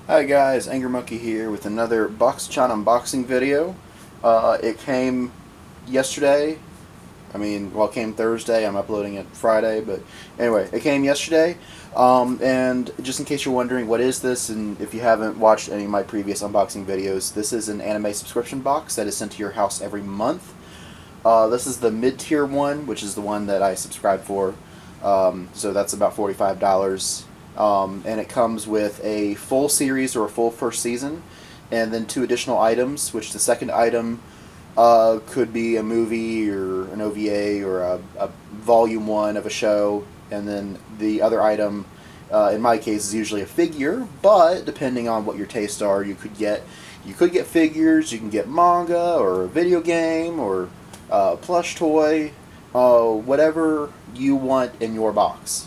Hi guys, AngryMonkey here with another Boxuchan unboxing video. It came yesterday. It came Thursday. I'm uploading it Friday, but anyway, it came yesterday. And just in case you're wondering what is this, and if you haven't watched any of my previous unboxing videos, this is an anime subscription box that is sent to your house every month. This is the mid-tier one, which is the one that I subscribe for. So that's about $45. And it comes with a full series or a full first season, and then 2 additional items, which the second item could be a movie or an OVA or a volume 1 of a show, and then the other item, in my case, is usually a figure, but depending on what your tastes are, you could get figures, you can get manga, or a video game, or a plush toy, whatever you want in your box.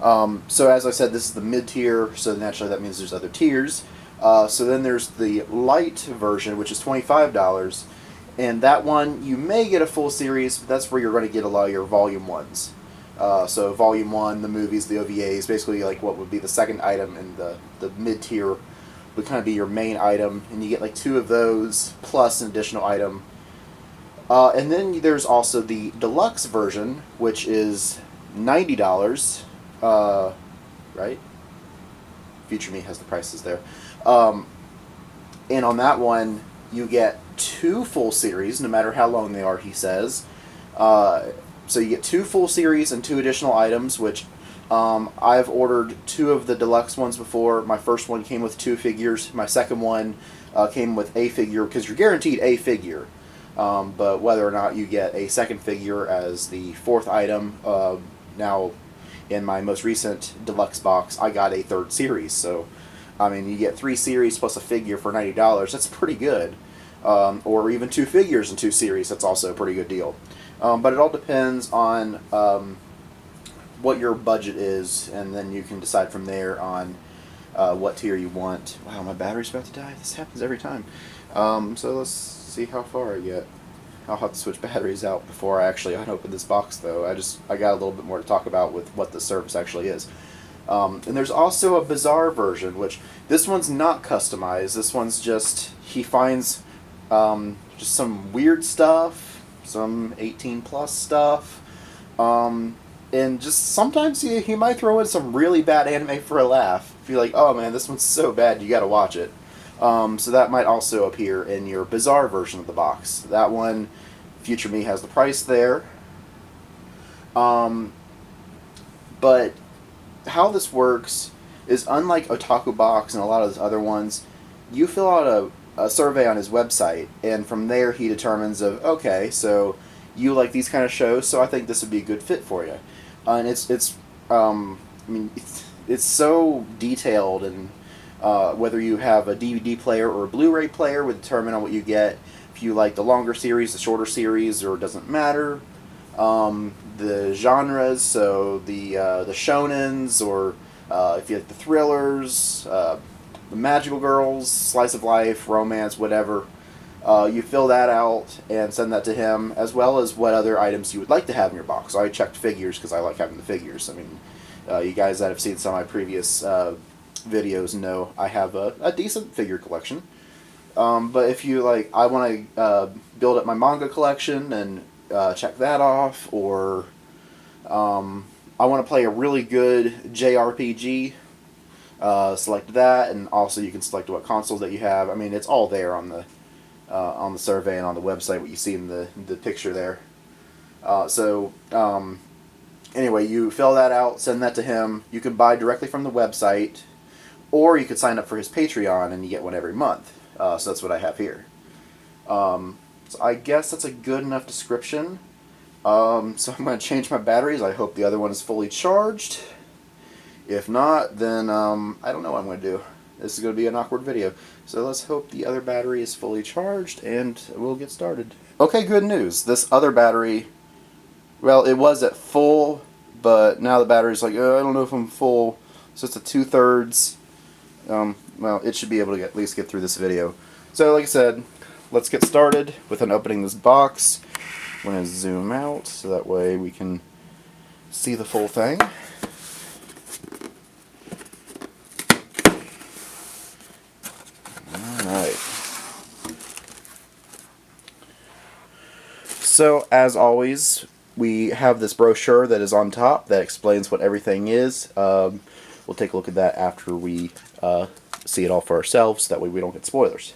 So as I said, this is the mid-tier, so naturally that means there's other tiers. So then there's the light version, which is $25, and that one you may get a full series, but that's where you're going to get a lot of your volume ones. So volume 1, the movies, the OVAs, basically like what would be the second item, and the mid-tier would kind of be your main item, and you get like 2 of those, plus an additional item. And then there's also the deluxe version, which is $90. Right? Future Me has the prices there. And on that one, you get 2 full series, no matter how long they are, he says. So you get 2 full series and 2 additional items, which I've ordered 2 of the deluxe ones before. My first one came with 2 figures. My second one came with a figure, because you're guaranteed a figure. But whether or not you get a second figure as the 4th item, now in my most recent deluxe box, I got a 3rd series. So, you get 3 series plus a figure for $90. That's pretty good. Or even 2 figures and 2 series. That's also a pretty good deal. But it all depends on what your budget is, and then you can decide from there on what tier you want. Wow, my battery's about to die. This happens every time. So let's see how far I get. I'll have to switch batteries out before I actually unopen this box, though. I got a little bit more to talk about with what the service actually is. And there's also a bizarre version, which this one's not customized. This one's just, he finds just some weird stuff, some 18+ stuff, and just sometimes he might throw in some really bad anime for a laugh. If you're like, oh man, this one's so bad, you gotta watch it. So that might also appear in your bizarre version of the box. That one, Future Me has the price there. But how this works is, unlike Otaku Box and a lot of those other ones, you fill out a survey on his website, and from there he determines okay, so you like these kind of shows, so I think this would be a good fit for you. And it's so detailed, and whether you have a DVD player or a Blu-ray player would determine on what you get. If you like the longer series, the shorter series, or it doesn't matter. The genres, so the shonens, or if you like the thrillers, the magical girls, slice of life, romance, whatever. You fill that out and send that to him, as well as what other items you would like to have in your box. So I checked figures because I like having the figures. You guys that have seen some of my previous videos know I have a decent figure collection. But if you like, I want to build up my manga collection and check that off, or I want to play a really good JRPG, select that, and also you can select what consoles that you have. It's all there on the survey and on the website, what you see in the picture there. Anyway, you fill that out, send that to him. You can buy directly from the website, or you could sign up for his Patreon and you get one every month. So that's what I have here. So I guess that's a good enough description. So I'm going to change my batteries. I hope the other one is fully charged. If not, then I don't know what I'm going to do. This is going to be an awkward video. So let's hope the other battery is fully charged, and we'll get started. Okay, good news. This other battery, well, it was at full, but now the battery's like, I don't know if I'm full. So it's a 2/3. Well, it should be able to at least get through this video. So, like I said, let's get started with opening this box. I'm going to zoom out so that way we can see the full thing. So, as always, we have this brochure that is on top that explains what everything is. We'll take a look at that after we see it all for ourselves. That way we don't get spoilers.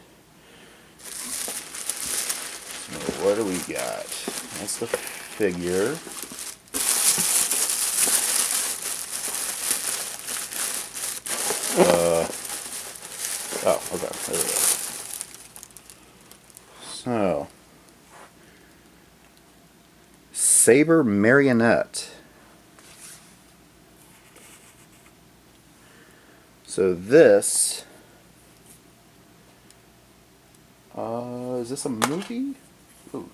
So, what do we got? That's the figure. Oh, okay. There we go. So, Saber Marionette. So this, is this a movie? Ooh.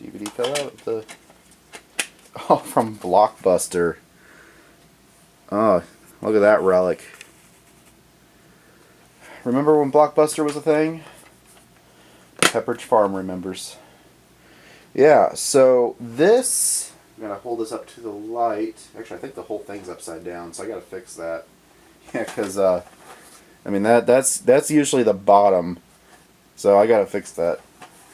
DVD fell out of the, oh, from Blockbuster. Oh, look at that relic. Remember when Blockbuster was a thing? Pepperidge Farm remembers. Yeah, so this, I'm going to hold this up to the light. Actually, I think the whole thing's upside down, so I got to fix that. Yeah, because, I mean, that's usually the bottom, so I got to fix that.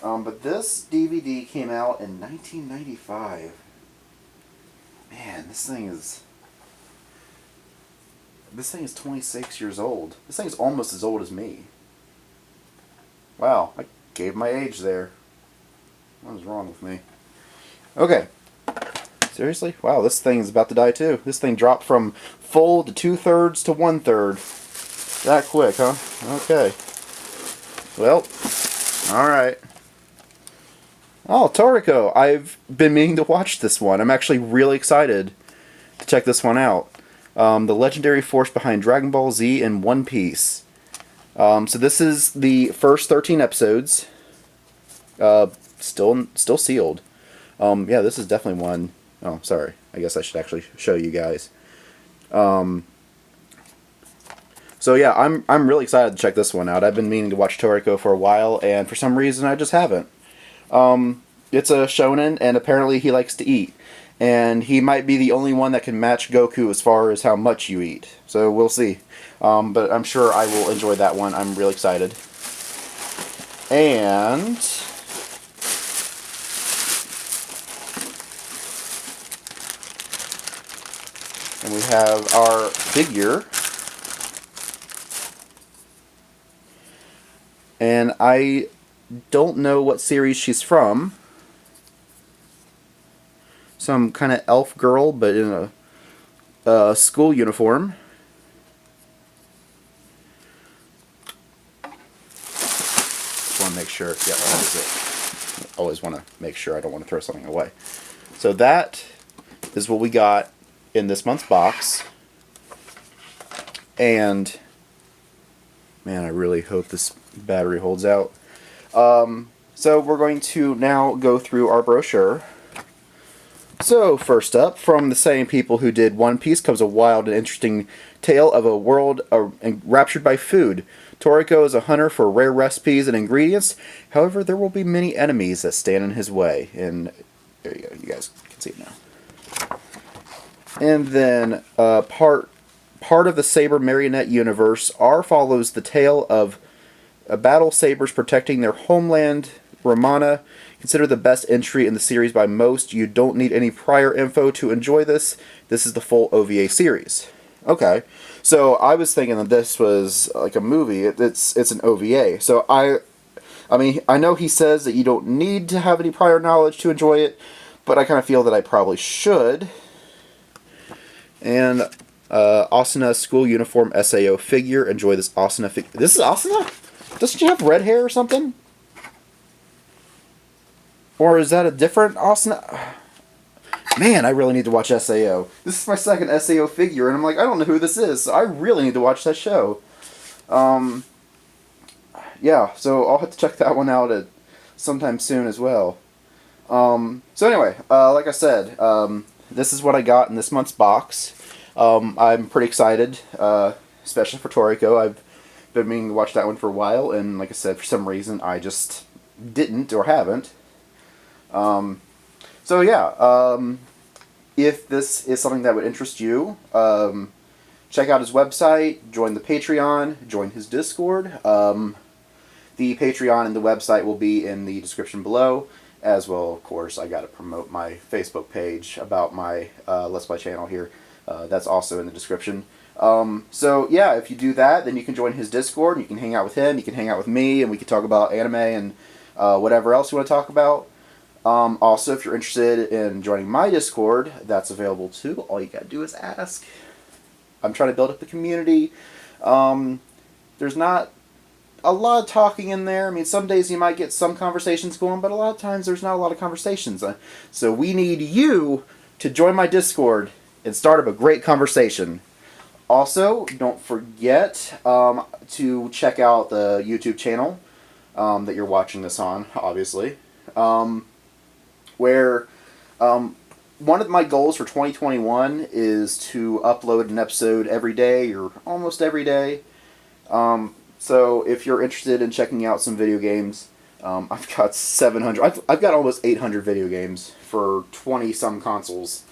But this DVD came out in 1995. Man, this thing is 26 years old. This thing is almost as old as me. Wow, I gave my age there. What was wrong with me? Okay. Seriously? Wow, this thing is about to die too. This thing dropped from full to 2/3 to 1/3. That quick, huh? Okay. Well, alright. Oh, Toriko. I've been meaning to watch this one. I'm actually really excited to check this one out. The legendary force behind Dragon Ball Z and One Piece. So this is the first 13 episodes. Still sealed. Yeah, this is definitely one. Oh, sorry. I guess I should actually show you guys. So yeah, I'm really excited to check this one out. I've been meaning to watch Toriko for a while, and for some reason I just haven't. It's a shonen, and apparently he likes to eat. And he might be the only one that can match Goku as far as how much you eat. So we'll see. But I'm sure I will enjoy that one. I'm real excited. And we have our figure. And I don't know what series she's from. Some kind of elf girl, but in a school uniform. Just want to make sure. Yeah, that is it. I always want to make sure. I don't want to throw something away. So that is what we got in this month's box. And man, I really hope this battery holds out. So we're going to now go through our brochure. So, first up, from the same people who did One Piece comes a wild and interesting tale of a world enraptured by food. Toriko is a hunter for rare recipes and ingredients. However, there will be many enemies that stand in his way. And there you go, you guys can see it now. And then, part of the Saber Marionette universe, R follows the tale of battle sabers protecting their homeland, Ramana. Considered the best entry in the series by most. You don't need any prior info to enjoy this. This is the full OVA series. Okay, so I was thinking that this was like a movie. It's an OVA. So I mean, I know he says that you don't need to have any prior knowledge to enjoy it, but I kind of feel that I probably should. And Asuna school uniform SAO figure. Enjoy this Asuna figure. This is Asuna? Doesn't she have red hair or something? Or is that a different Asuna? Man, I really need to watch SAO. This is my second SAO figure, and I'm like, I don't know who this is, so I really need to watch that show. Yeah, so I'll have to check that one out at sometime soon as well. So anyway, like I said, this is what I got in this month's box. I'm pretty excited, especially for Toriko. I've been meaning to watch that one for a while, and like I said, for some reason, I just didn't or haven't. So yeah, if this is something that would interest you, check out his website, join the Patreon, join his Discord. The Patreon and the website will be in the description below, as well, of course, I got to promote my Facebook page about my Let's Play channel here. That's also in the description. So yeah, if you do that, then you can join his Discord, and you can hang out with him, you can hang out with me, and we can talk about anime and whatever else you want to talk about. Also, if you're interested in joining my Discord, that's available too. All you gotta do is ask. I'm trying to build up a community. There's not a lot of talking in there. I mean, some days you might get some conversations going, but a lot of times there's not a lot of conversations. So we need you to join my Discord and start up a great conversation. Also, don't forget to check out the YouTube channel that you're watching this on, obviously, where one of my goals for 2021 is to upload an episode every day, or almost every day. So if you're interested in checking out some video games, I've got 700. I've got almost 800 video games for 20 some consoles.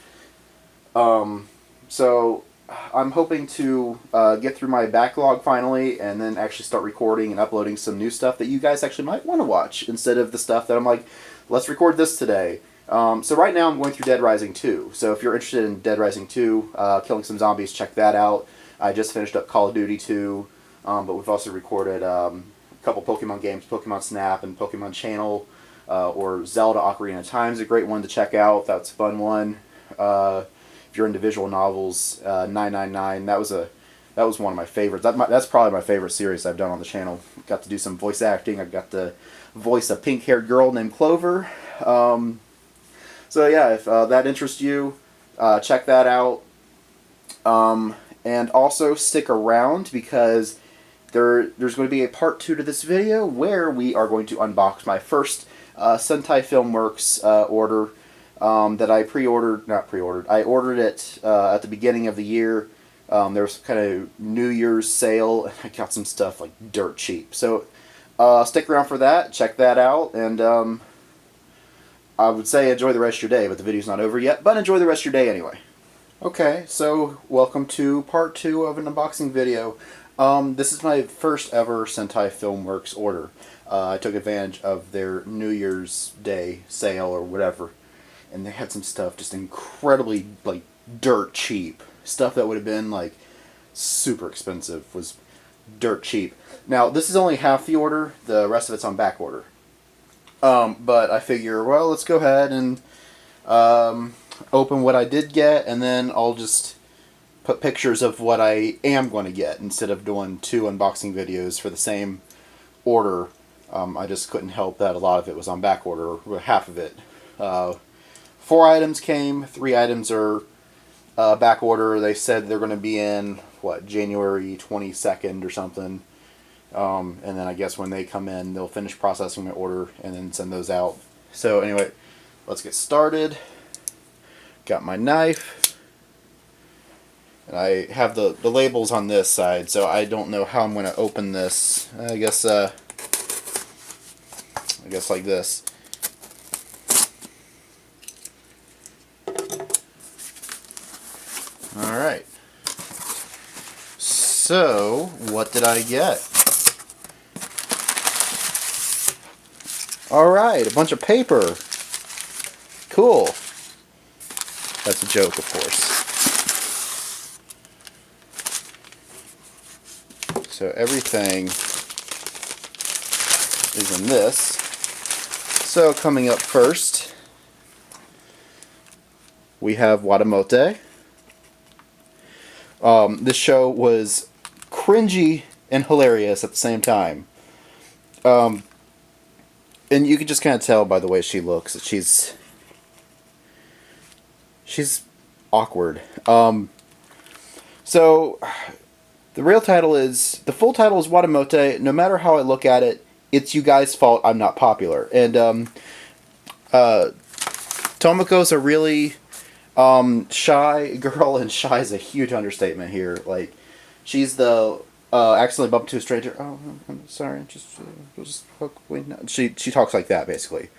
So I'm hoping to get through my backlog finally, and then actually start recording and uploading some new stuff that you guys actually might want to watch, instead of the stuff that I'm like, let's record this today. So right now I'm going through Dead Rising 2. So if you're interested in Dead Rising 2, killing some zombies, check that out. I just finished up Call of Duty 2. But we've also recorded a couple Pokemon games, Pokemon Snap and Pokemon Channel, or Zelda Ocarina of Time is a great one to check out. That's a fun one. If you're into visual novels, 999, that was one of my favorites. That's probably my favorite series I've done on the channel. Got to do some voice acting. I got to voice a pink-haired girl named Clover. So yeah, if that interests you, check that out. And also stick around, because there's going to be a part 2 to this video where we are going to unbox my first Sentai Filmworks order that I I ordered it at the beginning of the year. There was kind of New Year's sale, and I got some stuff like dirt cheap. So stick around for that, check that out, and I would say enjoy the rest of your day, but the video's not over yet, but enjoy the rest of your day anyway. Okay, so welcome to part 2 of an unboxing video. This is my first ever Sentai Filmworks order. I took advantage of their New Year's Day sale or whatever, and they had some stuff just incredibly, like, dirt cheap. Stuff that would have been, like, super expensive was dirt cheap. Now, this is only half the order. The rest of it's on back order. But I figure, well, let's go ahead and open what I did get, and then I'll just put pictures of what I am going to get instead of doing 2 unboxing videos for the same order. I just couldn't help that a lot of it was on back order, or half of it. 4 items came, 3 items are back order. They said they're going to be in, what, January 22nd or something. And then I guess when they come in, they'll finish processing my order and then send those out. So anyway, let's get started. Got my knife. And I have the labels on this side, so I don't know how I'm going to open this. I guess like this. Alright. So, what did I get? Alright, a bunch of paper. Cool. That's a joke, of course. So everything is in this. So coming up first, we have Watamote. This show was cringy and hilarious at the same time. And you can just kind of tell by the way she looks that she's awkward. So the full title is Watamote. No matter how I look at it, it's you guys' fault I'm not popular. And Tomoko's a really shy girl, and shy is a huge understatement here. Like, she's the accidentally bumped into a stranger. Oh, I'm sorry. Just wait. No. She talks like that basically,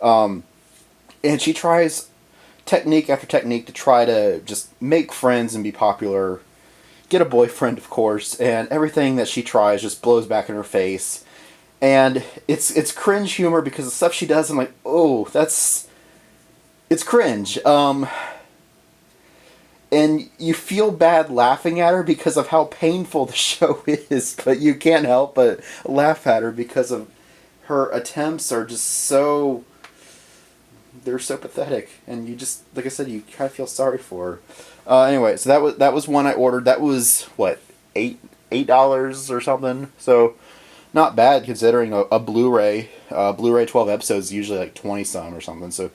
and she tries technique after technique to try to just make friends and be popular, get a boyfriend, of course, and everything that she tries just blows back in her face. And it's cringe humor because the stuff she does, I'm like, oh, it's cringe. And you feel bad laughing at her because of how painful the show is, but you can't help but laugh at her because of her attempts are just so... They're so pathetic, and you just, like I said, you kind of feel sorry for her. Anyway, so that was one I ordered. That was, what, $8 or something? So, not bad considering a Blu-ray. Blu-ray 12 episodes is usually like 20-some or something, so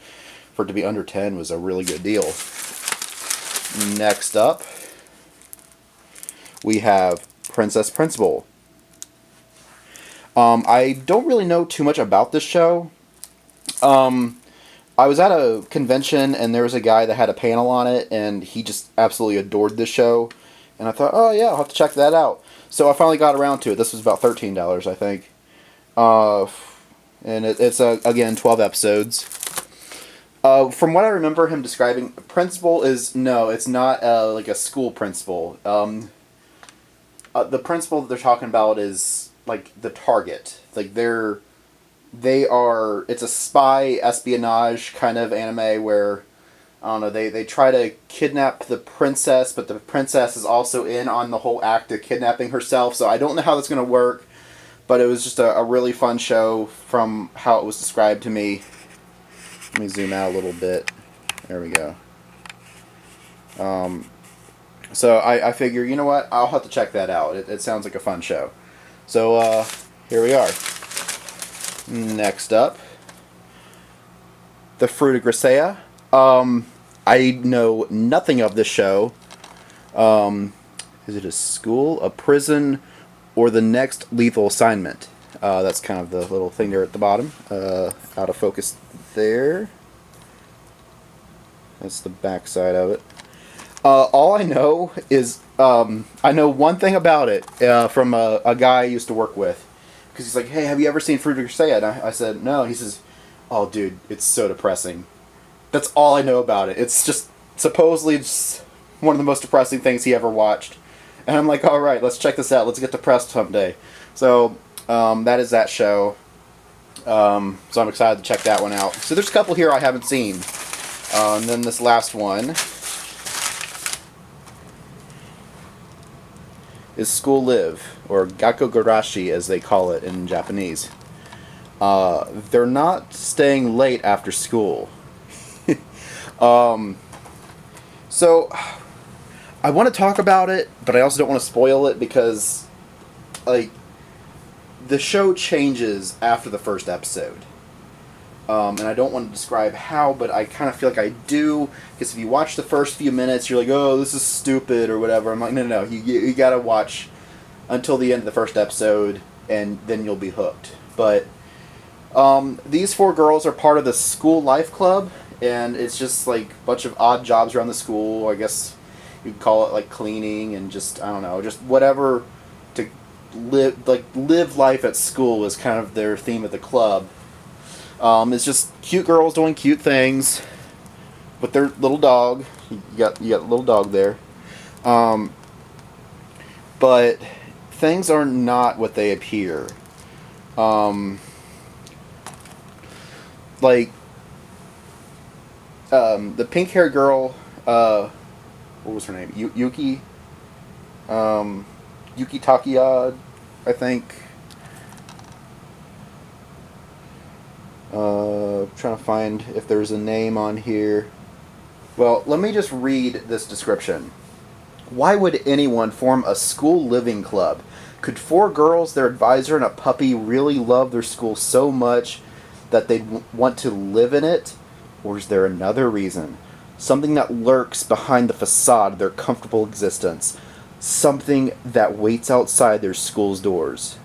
for it to be under 10 was a really good deal. Next up, we have Princess Principal. I don't really know too much about this show. I was at a convention and there was a guy that had a panel on it and he just absolutely adored this show. And I thought, oh yeah, I'll have to check that out. So I finally got around to it. This was about $13, I think. And it's again, 12 episodes. From what I remember him describing, principal is, no, it's not like a school principal. The principal that they're talking about is like the target. Like they are, it's a spy espionage kind of anime where, I don't know, they try to kidnap the princess, but the princess is also in on the whole act of kidnapping herself, so I don't know how that's going to work, but it was just a really fun show from how it was described to me. Let me zoom out a little bit. There we go. So I figure, you know what, I'll have to check that out. It sounds like a fun show. So, here we are. Next up, The Fruit of Grisea. I know nothing of this show. Is it a school, a prison, or the next lethal assignment? That's kind of the little thing there at the bottom. Out of focus there. That's the back side of it. All I know is, I know one thing about it from a guy I used to work with. Because he's like, hey, have you ever seen Fruit of Grisea? And I said, no. He says, oh, dude, it's so depressing. That's all I know about it. It's just supposedly just one of the most depressing things he ever watched. And I'm like, all right, let's check this out. Let's get depressed someday. So that is that show. So I'm excited to check that one out. So there's a couple here I haven't seen. And then this last one is School Live, or Gakugarashi as they call it in Japanese. They're not staying late after school. So I want to talk about it, but I also don't want to spoil it because, like, the show changes after the first episode. And I don't want to describe how, but I kind of feel like I do, because if you watch the first few minutes, you're like, oh, this is stupid, or whatever. I'm like, no, you gotta watch until the end of the first episode, and then you'll be hooked. But these four girls are part of the school life club, and it's just like a bunch of odd jobs around the school. I guess you'd call it like cleaning and just, I don't know, just whatever to live life at school is kind of their theme of the club. It's just cute girls doing cute things with their little dog. You got a little dog there. But things are not what they appear. Like, the pink-haired girl, what was her name? Yuki? Yuki Takiya, I think. Trying to find if there's a name on here. Well, let me just read this description. Why would anyone form a school living club? Could four girls, their advisor, and a puppy really love their school so much that they'd want to live in it? Or is there another reason? Something that lurks behind the facade of their comfortable existence. Something that waits outside their school's doors.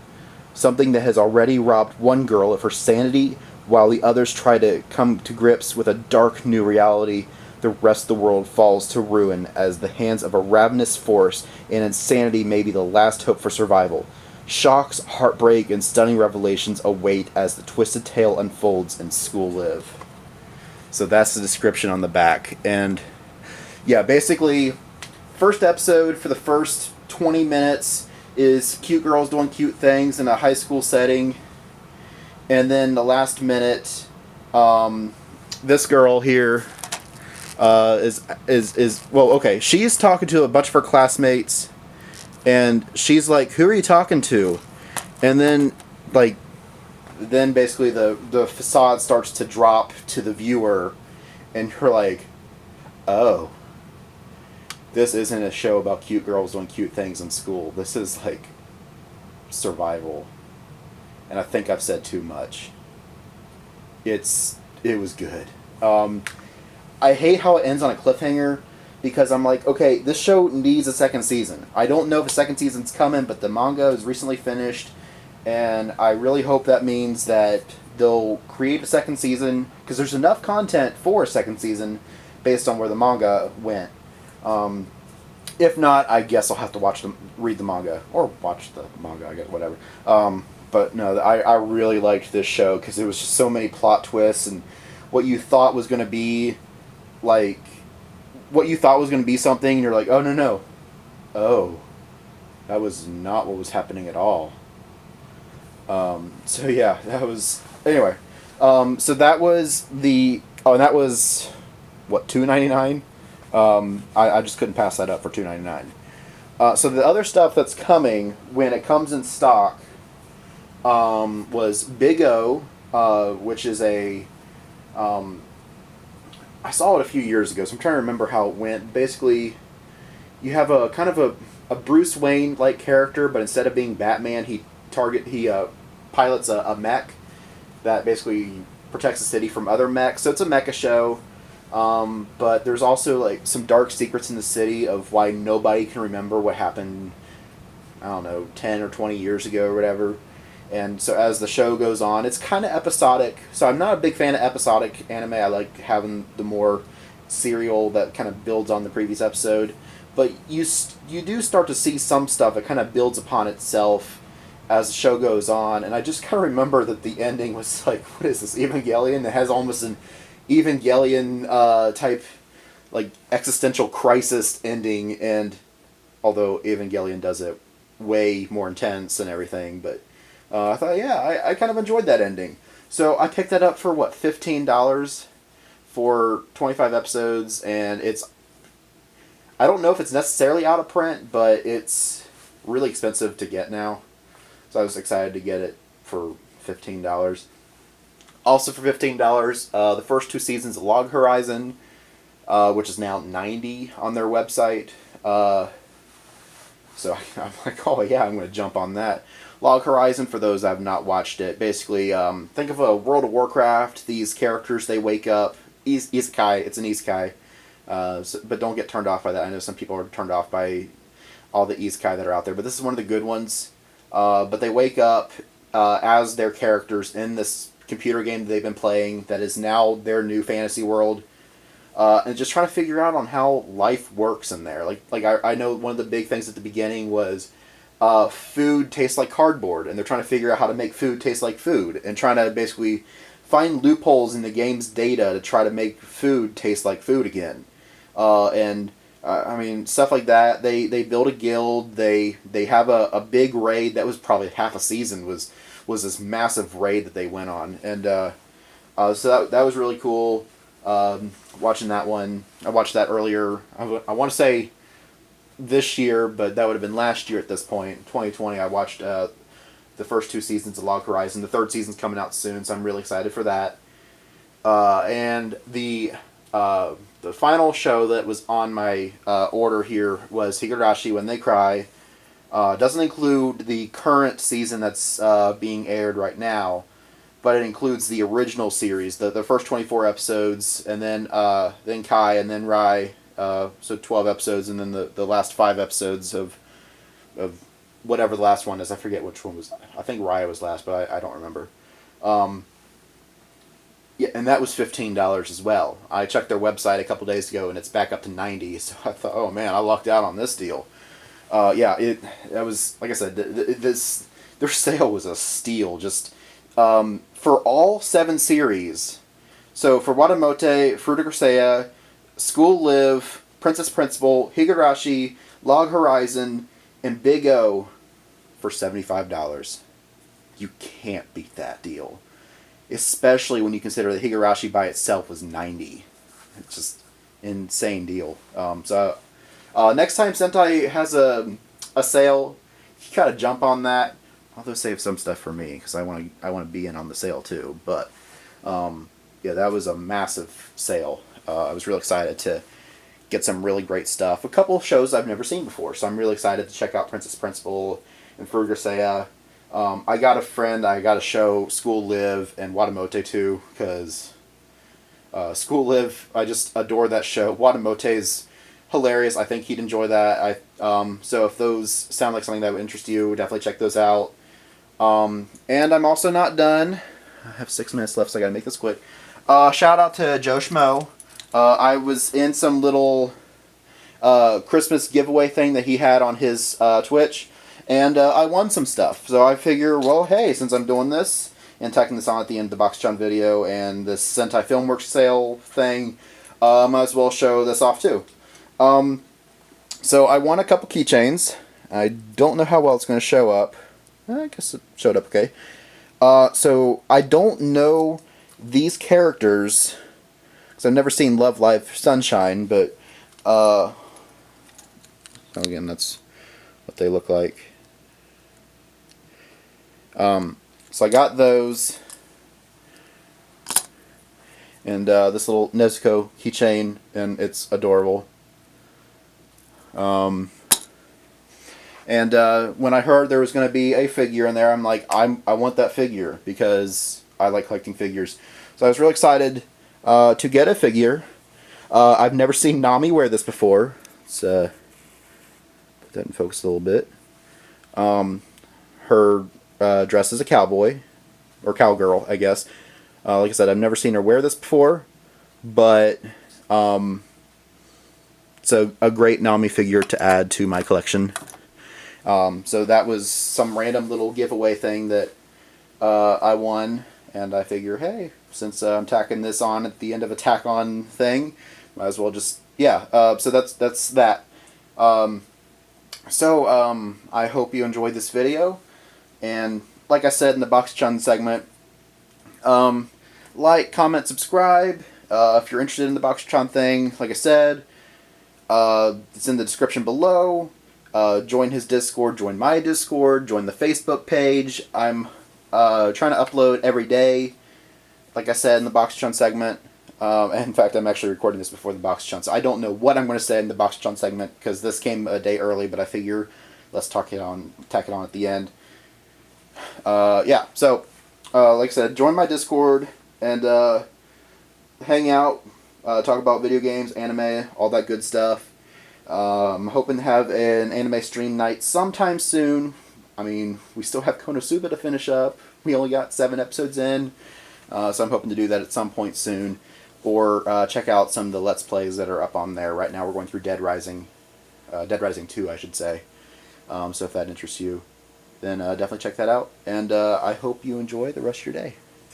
Something that has already robbed one girl of her sanity, while the others try to come to grips with a dark new reality. The rest of the world falls to ruin as the hands of a ravenous force, and insanity may be the last hope for survival. Shocks, heartbreak, and stunning revelations await as the twisted tale unfolds in School Live. So that's the description on the back. And yeah, basically, first episode for the first 20 minutes is cute girls doing cute things in a high school setting. And then the last minute, this girl here is well, okay. She's talking to a bunch of her classmates, and she's like, "Who are you talking to?" And then like then basically the facade starts to drop to the viewer, and you're like, "Oh, this isn't a show about cute girls doing cute things in school. This is like survival." And I think I've said too much. It was good. I hate how it ends on a cliffhanger because I'm like, okay, this show needs a second season. I don't know if a second season's coming, but the manga is recently finished, and I really hope that means that they'll create a second season because there's enough content for a second season based on where the manga went. If not, I guess I'll have to read the manga or watch the manga. I guess whatever. But no, I really liked this show because there was just so many plot twists, and what you thought was going to be like what you thought was going to be something, and you're like, oh no, oh, that was not what was happening at all. So yeah, that was anyway. So that was and that was what, $2.99. I just couldn't pass that up for $2.99. So the other stuff that's coming when it comes in stock was Big O, which is a I saw it a few years ago, so I'm trying to remember how it went. Basically, you have a kind of a Bruce Wayne like character, but instead of being Batman, he pilots a mech that basically protects the city from other mechs. So it's a mecha show. But there's also like some dark secrets in the city of why nobody can remember what happened, I don't know, 10 or 20 years ago or whatever. And so as the show goes on, it's kind of episodic. So I'm not a big fan of episodic anime. I like having the more serial that kind of builds on the previous episode. But you do start to see some stuff that kind of builds upon itself as the show goes on. And I just kind of remember that the ending was like, what is this, Evangelion? It has almost an Evangelion type like existential crisis ending, and although Evangelion does it way more intense and everything, but I thought, yeah, I kind of enjoyed that ending. So I picked that up for what, $15 for 25 episodes, and I don't know if it's necessarily out of print, but it's really expensive to get now. So I was excited to get it for $15. Also for $15, the first 2 seasons of Log Horizon, which is now $90 on their website. So I'm like, oh yeah, I'm going to jump on that. Log Horizon, for those that have not watched it, basically think of a World of Warcraft. These characters, they wake up. Isekai, it's an isekai. But don't get turned off by that. I know some people are turned off by all the isekai that are out there, but this is one of the good ones. But they wake up as their characters in this computer game that they've been playing that is now their new fantasy world, and just trying to figure out on how life works in there. I know one of the big things at the beginning was food tastes like cardboard, and they're trying to figure out how to make food taste like food, and trying to basically find loopholes in the game's data to try to make food taste like food again. I mean, stuff like that. They build a guild. They have a big raid that was probably half a season was this massive raid that they went on, and so that was really cool. Watching that one, I watched that earlier. I want to say this year, but that would have been last year at this point, 2020. I watched the first 2 seasons of Log Horizon. The 3rd season's coming out soon, so I'm really excited for that. And the final show that was on my order here was Higurashi When They Cry. Doesn't include the current season that's being aired right now, but it includes the original series, the first 24 episodes, and then Kai, and then Rai, so 12 episodes, and then the last 5 episodes of whatever the last one is. I forget which one was. I think Rai was last, but I don't remember. Yeah, and that was $15 as well. I checked their website a couple days ago, and it's back up to $90. So I thought, oh man, I lucked out on this deal. That was, like I said, their sale was a steal. Just for all 7 series. So for Watamote, Fruit of Grisea, School Live, Princess Principal, Higurashi, Log Horizon, and Big O for $75. You can't beat that deal. especially when you consider that Higurashi by itself was 90. It's just insane deal. Next time Sentai has a sale, you gotta jump on that. Although save some stuff for me because I want to be in on the sale too. But yeah, that was a massive sale. I was real excited to get some really great stuff. A couple of shows I've never seen before, so I'm really excited to check out Princess Principal and Furugasea. I got a friend. I got to show School Live and Watamote too because School Live. I just adore that show. Watamote's hilarious. I think he'd enjoy that. So if those sound like something that would interest you, definitely check those out. And I'm also not done. I have 6 minutes left, so I gotta make this quick. Shout out to Joe Schmo. I was in some little Christmas giveaway thing that he had on his Twitch, and I won some stuff. So I figure, well, hey, since I'm doing this and tacking this on at the end of the Boxuchan video and this Sentai Filmworks sale thing, might as well show this off too. So I won a couple keychains. I don't know how well it's going to show up. I guess it showed up okay. So I don't know these characters because I've never seen Love Live Sunshine, but again, that's what they look like. So I got those, and this little Nezuko keychain, and it's adorable. And when I heard there was going to be a figure in there, I'm like, I want that figure because I like collecting figures. So I was really excited to get a figure. I've never seen Nami wear this before. Let's put that in focus a little bit. Her dress is a cowboy, or cowgirl, I guess. Like I said, I've never seen her wear this before, but it's a great Nami figure to add to my collection. So that was some random little giveaway thing that I won, and I figure, hey, since I'm tacking this on at the end of a tack on thing, might as well just, yeah. So that's that. I hope you enjoyed this video, and like I said in the Boxuchan segment, like, comment, subscribe. If you're interested in the Boxuchan thing, like I said, it's in the description below. Join his Discord, join my Discord, join the Facebook page. I'm trying to upload every day, like I said in the Boxuchan segment. And in fact, I'm actually recording this before the Boxuchan, so I don't know what I'm going to say in the Boxuchan segment because this came a day early, but I figure let's tack it on at the end. Yeah, so like I said, join my Discord and hang out, talk about video games, anime, all that good stuff. I'm hoping to have an anime stream night sometime soon. I mean, we still have Konosuba to finish up. We only got 7 episodes in, so I'm hoping to do that at some point soon. Or check out some of the Let's Plays that are up on there. Right now we're going through Dead Rising 2, I should say. So if that interests you, then definitely check that out. And I hope you enjoy the rest of your day.